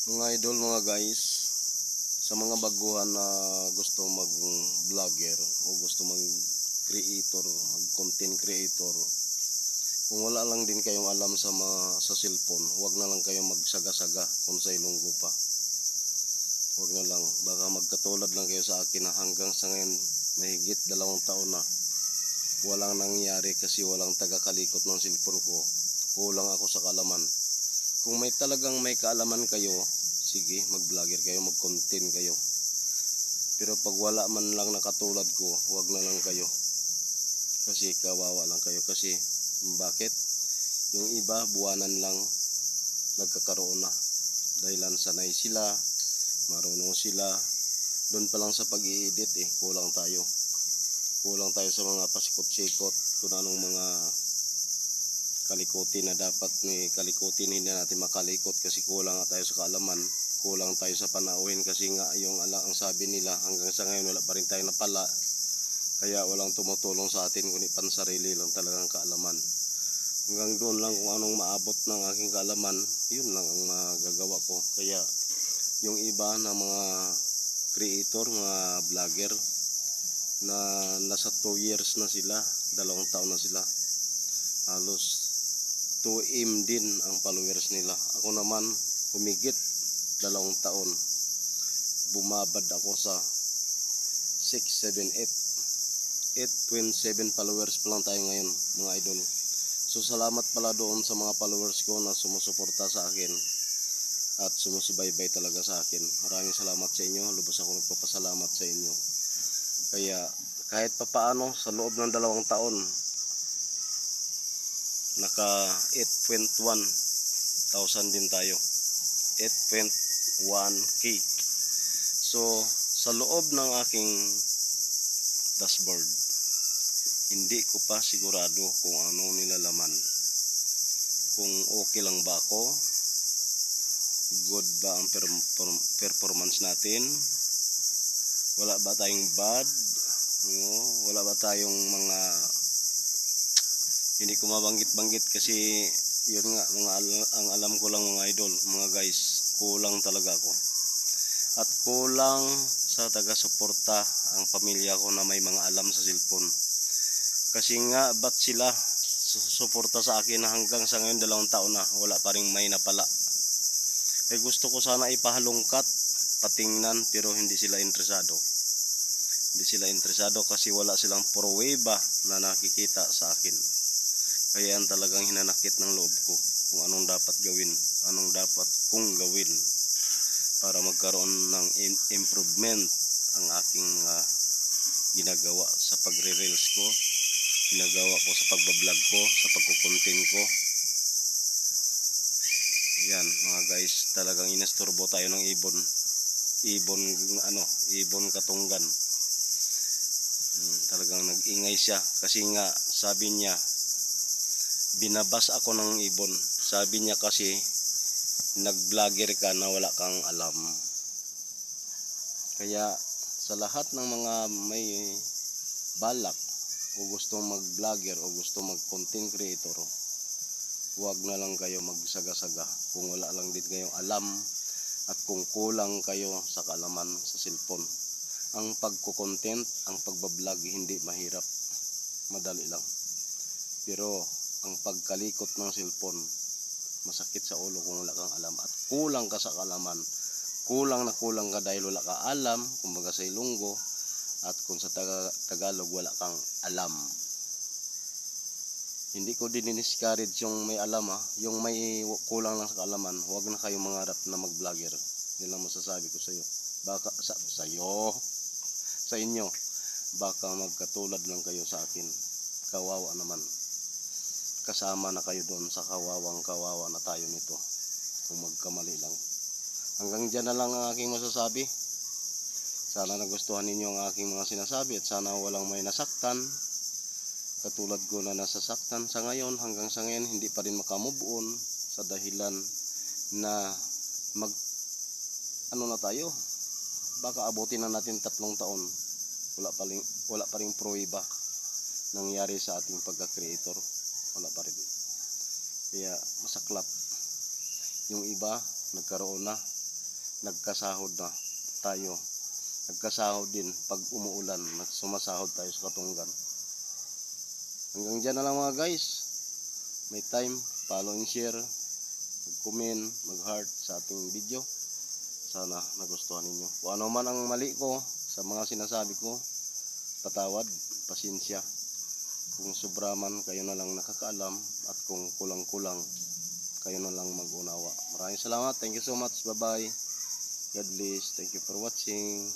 Mga idol, mga guys, sa mga baguhan na gusto mag-vlogger o gusto mag-creator, mag-content creator, kung wala lang din kayong alam sa cellphone, huwag na lang kayong magsaga-saga kung sa Ilonggo pa. Huwag na lang, baka magkatulad lang kayo sa akin na hanggang sa ngayon, mahigit 2 taon na, walang nangyari kasi walang taga-kalikot ng cellphone ko. Kulang ako sa kaalaman. Kung may kaalaman kayo, sige, mag-vlogger kayo, mag-content kayo. Pero pag wala man lang nakatulad ko, huwag na lang kayo. Kasi kawawa lang kayo. Kasi bakit? Yung iba, buwanan lang nagkakaroon na. Dahilan sanay sila, marunong sila. Doon pa lang sa pag-i-edit kulang tayo. Kulang tayo sa mga pasikot-sikot, kung anong mga kalikutin na dapat kalikutin, hindi natin makalikot kasi kulang nga tayo sa kaalaman, kulang tayo sa panauhin kasi nga ang sabi nila hanggang sa ngayon wala pa rin tayo napala, kaya walang tumutulong sa atin kundi pansarili lang talagang kaalaman. Hanggang doon lang kung anong maabot ng aking kaalaman, yun lang ang magagawa ko. Kaya yung iba na mga creator, mga vlogger na nasa 2 years na sila, 2 taon na sila, halos 2M din ang followers nila. Ako naman humigit 2 taon, bumabad ako sa 6, 7, 27 followers pa lang tayo ngayon, mga idol. So salamat pala doon sa mga followers ko na sumusuporta sa akin at sumusubaybay talaga sa akin. Maraming salamat sa inyo, lubos ako nagpapasalamat sa inyo. Kaya kahit papaano sa loob ng 2 taon, naka 8.1,000 din tayo, 8.1k. So sa loob ng aking dashboard, hindi ko pa sigurado kung anong nilalaman, kung okay lang ba ako, good ba ang performance natin, wala ba tayong bad, wala ba tayong mga, hindi ko mabanggit-banggit kasi yun nga, ang alam ko lang mga idol, mga guys, kulang talaga ako. At kulang sa taga-suporta ang pamilya ko na may mga alam sa cellphone. Kasi nga, ba't sila suporta sa akin na hanggang sa ngayon 2 taon na, wala pa rin may napala. Kaya gusto ko sana ipahalungkat, patingnan, pero hindi sila interesado. Hindi sila interesado kasi wala silang pruweba na nakikita sa akin. Kaya yan talagang hinanakit ng loob ko kung anong dapat gawin, anong dapat kong gawin para magkaroon ng improvement ang aking mga ginagawa sa pagre-reels ko, ginagawa ko sa pagbablog ko, sa pagkukontent ko. Yan mga guys, talagang inasturbo tayo ng ibon katunggan. Talagang nag-ingay siya kasi nga sabi niya, binabas ako ng ibon. Sabi niya kasi nag-vlogger ka na wala kang alam. Kaya sa lahat ng mga may balak o gustong mag-vlogger o gustong mag-content creator, huwag na lang kayo magsaga-saga kung wala lang din kayong alam at kung kulang kayo sa kaalaman sa cellphone. Ang pagko-content, ang pagbablog hindi mahirap, madali lang. Pero ang pagkalikot ng cellphone, masakit sa ulo kung wala kang alam at kulang ka sa kaalaman. Kulang na kulang ka dahil wala ka alam, kumbaga sa Ilonggo, at kung sa Tagalog wala kang alam. Hindi ko din discourage yung may alam yung may kulang lang sa kaalaman, huwag na kayong mangarap na mag-vlogger. Yun lang masasabi ko sa iyo. Baka sa inyo, baka magkatulad lang kayo sa akin. Kawawa naman. Kasama na kayo doon sa kawawa na tayo nito kung magkamali lang. Hanggang dyan na lang ang aking masasabi. Sana nagustuhan ninyo ang aking mga sinasabi at sana walang may nasaktan katulad ko na nasasaktan sa ngayon. Hanggang sa ngayon hindi pa rin makamove on sa dahilan na na tayo, baka abutin na natin 3 taon, wala pa rin pruweba nangyari sa ating pagka-creator, wala pa rin. Kaya masaklap yung iba nagkaroon na, nagkasahod na tayo. Nagkasahod din pag umuulan, sumasahod tayo sa Katunggan. Hanggang dyan na lang mga guys. May time, follow and share, mag-comment, mag-heart sa ating video. Sana nagustuhan ninyo. Kung ano man ang mali ko sa mga sinasabi ko, patawad, pasensya. Kung sobra man, kayo na lang nakakaalam. At kung kulang-kulang, kayo na lang mag-unawa. Maraming salamat. Thank you so much. Bye-bye. God bless. Thank you for watching.